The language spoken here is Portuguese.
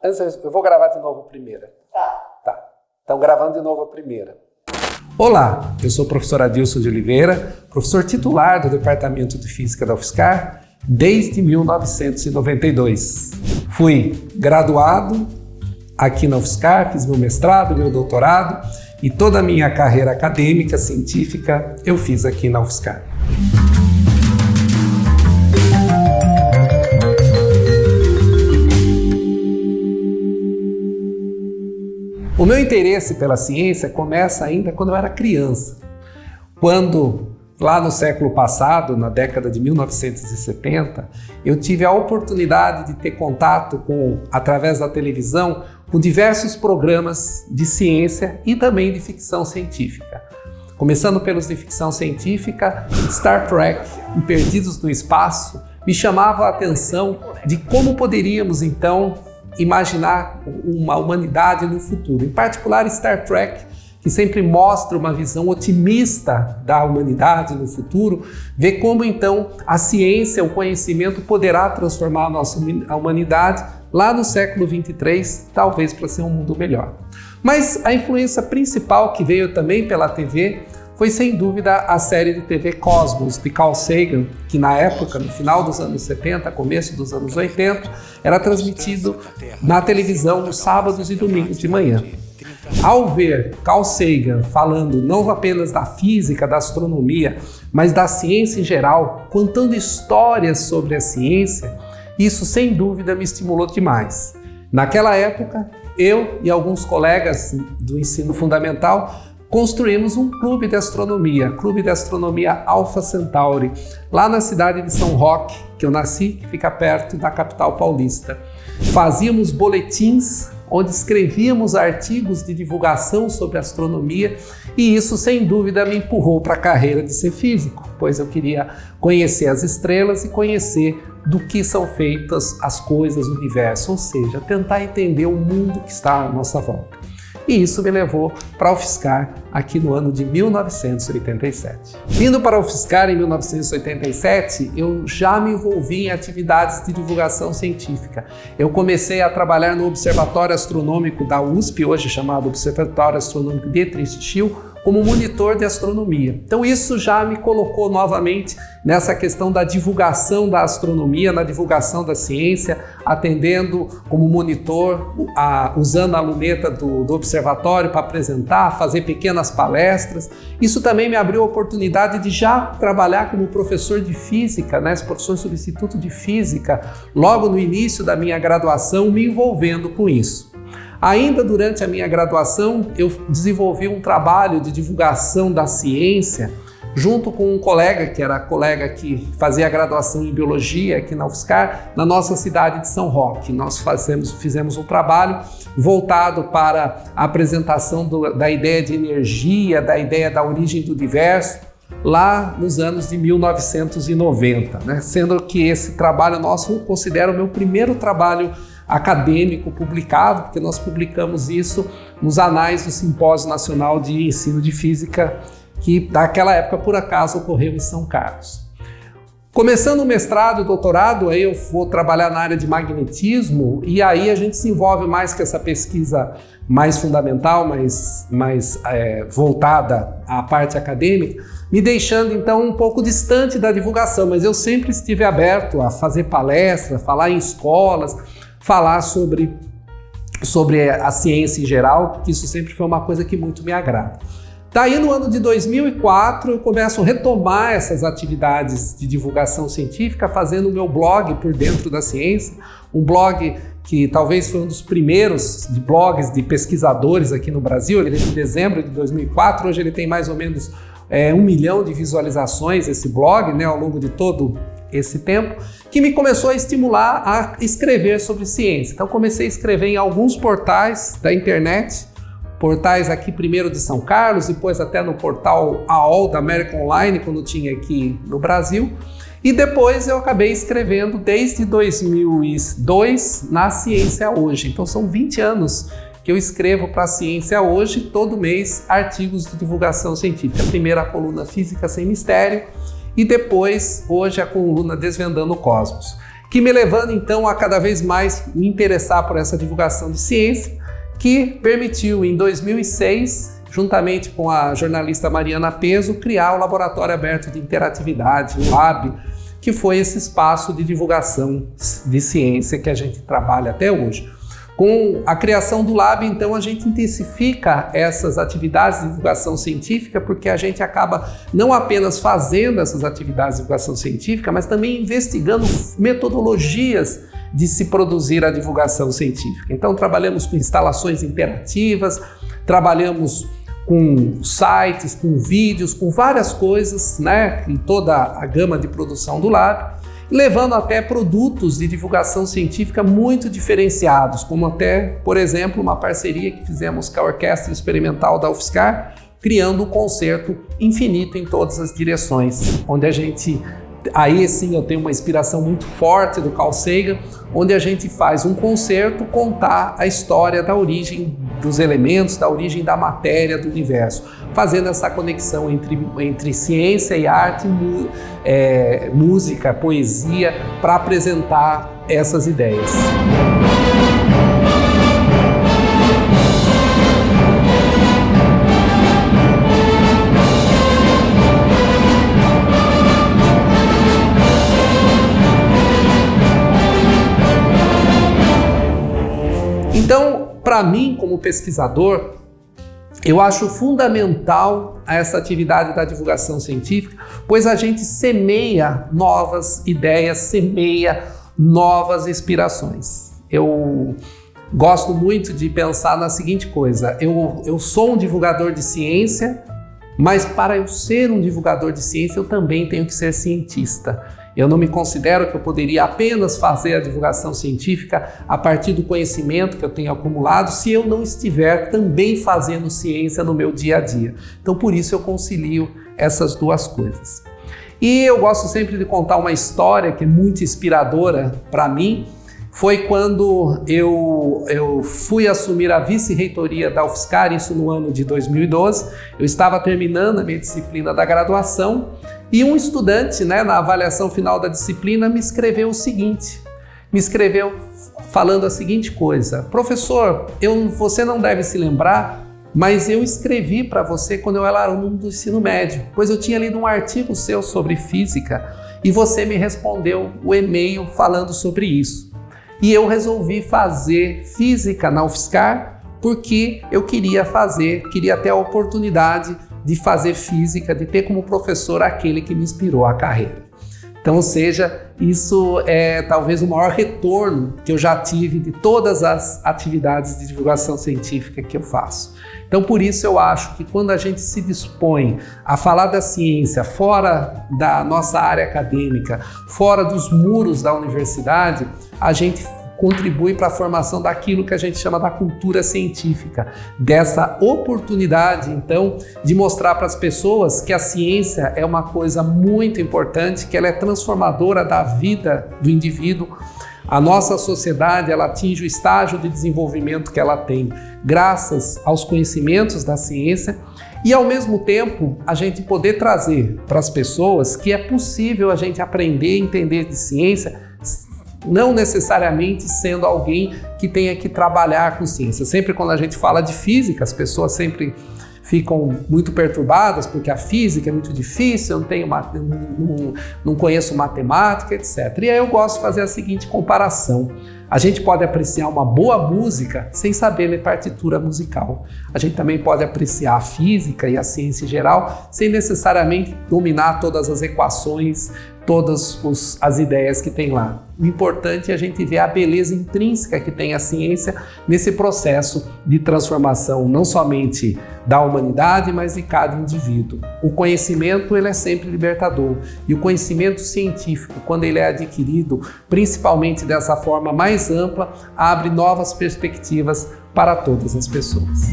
Eu vou gravar de novo a primeira. Tá. Então, gravando de novo a primeira. Olá, eu sou o professor Adilson de Oliveira, professor titular do Departamento de Física da UFSCar desde 1992. Fui graduado aqui na UFSCar, fiz meu mestrado, meu doutorado e toda a minha carreira acadêmica, científica, eu fiz aqui na UFSCar. O meu interesse pela ciência começa ainda quando eu era criança. Quando, lá no século passado, na década de 1970, eu tive a oportunidade de ter contato através da televisão, com diversos programas de ciência e também de ficção científica. Começando pelos de ficção científica, Star Trek e Perdidos no Espaço me chamava a atenção de como poderíamos, então, imaginar uma humanidade no futuro. Em particular, Star Trek, que sempre mostra uma visão otimista da humanidade no futuro, vê como então a ciência, o conhecimento poderá transformar a humanidade lá no século 23, talvez para ser um mundo melhor. Mas a influência principal que veio também pela TV foi sem dúvida a série de TV Cosmos, de Carl Sagan, que na época, no final dos anos 70, começo dos anos 80, era transmitido na televisão nos sábados e domingos de manhã. Ao ver Carl Sagan falando não apenas da física, da astronomia, mas da ciência em geral, contando histórias sobre a ciência, isso sem dúvida me estimulou demais. Naquela época, eu e alguns colegas do ensino fundamental construímos um clube de astronomia Alpha Centauri, lá na cidade de São Roque, que eu nasci, que fica perto da capital paulista. Fazíamos boletins onde escrevíamos artigos de divulgação sobre astronomia e isso, sem dúvida, me empurrou para a carreira de ser físico, pois eu queria conhecer as estrelas e conhecer do que são feitas as coisas, o universo, ou seja, tentar entender o mundo que está à nossa volta. E isso me levou para a UFSCar aqui no ano de 1987. Vindo para a UFSCar em 1987, eu já me envolvi em atividades de divulgação científica. Eu comecei a trabalhar no Observatório Astronômico da USP, hoje chamado Observatório Astronômico de Trishul, como monitor de astronomia. Então isso já me colocou novamente nessa questão da divulgação da astronomia, na divulgação da ciência, atendendo como monitor, usando a luneta do observatório para apresentar, fazer pequenas palestras. Isso também me abriu a oportunidade de já trabalhar como professor de física, professor substituto de física, logo no início da minha graduação, me envolvendo com isso. Ainda durante a minha graduação, eu desenvolvi um trabalho de divulgação da ciência junto com um colega, que era colega que fazia a graduação em biologia aqui na UFSCar, na nossa cidade de São Roque. Nós fizemos um trabalho voltado para a apresentação da ideia de energia, da ideia da origem do universo, lá nos anos de 1990, Sendo que esse trabalho nosso eu considero o meu primeiro trabalho acadêmico publicado, porque nós publicamos isso nos anais do Simpósio Nacional de Ensino de Física, que naquela época, por acaso, ocorreu em São Carlos. Começando o mestrado e doutorado, aí eu vou trabalhar na área de magnetismo e aí a gente se envolve mais com essa pesquisa mais fundamental, mais voltada à parte acadêmica, me deixando então um pouco distante da divulgação, mas eu sempre estive aberto a fazer palestras, falar em escolas, falar sobre a ciência em geral, porque isso sempre foi uma coisa que muito me agrada. Daí no ano de 2004 eu começo a retomar essas atividades de divulgação científica, fazendo o meu blog Por Dentro da Ciência, um blog que talvez foi um dos primeiros de blogs de pesquisadores aqui no Brasil. Ele é de dezembro de 2004, hoje ele tem mais ou menos 1 milhão de visualizações, esse blog, ao longo de todo esse tempo, que me começou a estimular a escrever sobre ciência. Então comecei a escrever em alguns portais da internet, portais aqui primeiro de São Carlos, depois até no portal AOL da América Online, quando tinha aqui no Brasil, e depois eu acabei escrevendo desde 2002 na Ciência Hoje. Então são 20 anos que eu escrevo para a Ciência Hoje, todo mês, artigos de divulgação científica. Primeiro a coluna Física Sem Mistério, e depois, hoje, a coluna Desvendando o Cosmos. que me levando então a cada vez mais me interessar por essa divulgação de ciência, que permitiu em 2006, juntamente com a jornalista Mariana Peso, criar o Laboratório Aberto de Interatividade, o LAB, que foi esse espaço de divulgação de ciência que a gente trabalha até hoje. Com a criação do Lab, então, a gente intensifica essas atividades de divulgação científica, porque a gente acaba não apenas fazendo essas atividades de divulgação científica, mas também investigando metodologias de se produzir a divulgação científica. Então, trabalhamos com instalações interativas, trabalhamos com sites, com vídeos, com várias coisas, né, em toda a gama de produção do Lab, levando até produtos de divulgação científica muito diferenciados, como até, por exemplo, uma parceria que fizemos com a Orquestra Experimental da UFSCar, criando um concerto infinito em todas as direções, onde a gente, aí sim eu tenho uma inspiração muito forte do Carl Sagan, onde a gente faz um concerto contar a história da origem dos elementos, da origem da matéria do universo, fazendo essa conexão entre ciência e arte, música, poesia, para apresentar essas ideias. Então, para mim, como pesquisador, eu acho fundamental essa atividade da divulgação científica, pois a gente semeia novas ideias, semeia novas inspirações. Eu gosto muito de pensar na seguinte coisa: eu sou um divulgador de ciência, mas para eu ser um divulgador de ciência, eu também tenho que ser cientista. Eu não me considero que eu poderia apenas fazer a divulgação científica a partir do conhecimento que eu tenho acumulado se eu não estiver também fazendo ciência no meu dia a dia. Então, por isso eu concilio essas duas coisas. E eu gosto sempre de contar uma história que é muito inspiradora para mim. Foi quando eu fui assumir a vice-reitoria da UFSCar, isso no ano de 2012. Eu estava terminando a minha disciplina da graduação e um estudante, na avaliação final da disciplina, me escreveu o seguinte, falando a seguinte coisa: professor, você não deve se lembrar, mas eu escrevi para você quando eu era aluno do ensino médio, pois eu tinha lido um artigo seu sobre física e você me respondeu o e-mail falando sobre isso. E eu resolvi fazer física na UFSCar porque eu queria ter a oportunidade de fazer física, de ter como professor aquele que me inspirou a carreira. Então, ou seja, isso é talvez o maior retorno que eu já tive de todas as atividades de divulgação científica que eu faço. Então, por isso eu acho que quando a gente se dispõe a falar da ciência fora da nossa área acadêmica, fora dos muros da universidade, a gente contribui para a formação daquilo que a gente chama da cultura científica, dessa oportunidade, então, de mostrar para as pessoas que a ciência é uma coisa muito importante, que ela é transformadora da vida do indivíduo. A nossa sociedade, ela atinge o estágio de desenvolvimento que ela tem graças aos conhecimentos da ciência e, ao mesmo tempo, a gente poder trazer para as pessoas que é possível a gente aprender e entender de ciência, não necessariamente sendo alguém que tenha que trabalhar com ciência. Sempre quando a gente fala de física, as pessoas sempre ficam muito perturbadas porque a física é muito difícil, eu não conheço matemática, etc. E aí eu gosto de fazer a seguinte comparação. A gente pode apreciar uma boa música sem saber ler partitura musical. A gente também pode apreciar a física e a ciência em geral sem necessariamente dominar todas as equações, todas as ideias que tem lá. O importante é a gente ver a beleza intrínseca que tem a ciência nesse processo de transformação, não somente da humanidade, mas de cada indivíduo. O conhecimento, ele é sempre libertador, e o conhecimento científico, quando ele é adquirido, principalmente dessa forma mais ampla, abre novas perspectivas para todas as pessoas.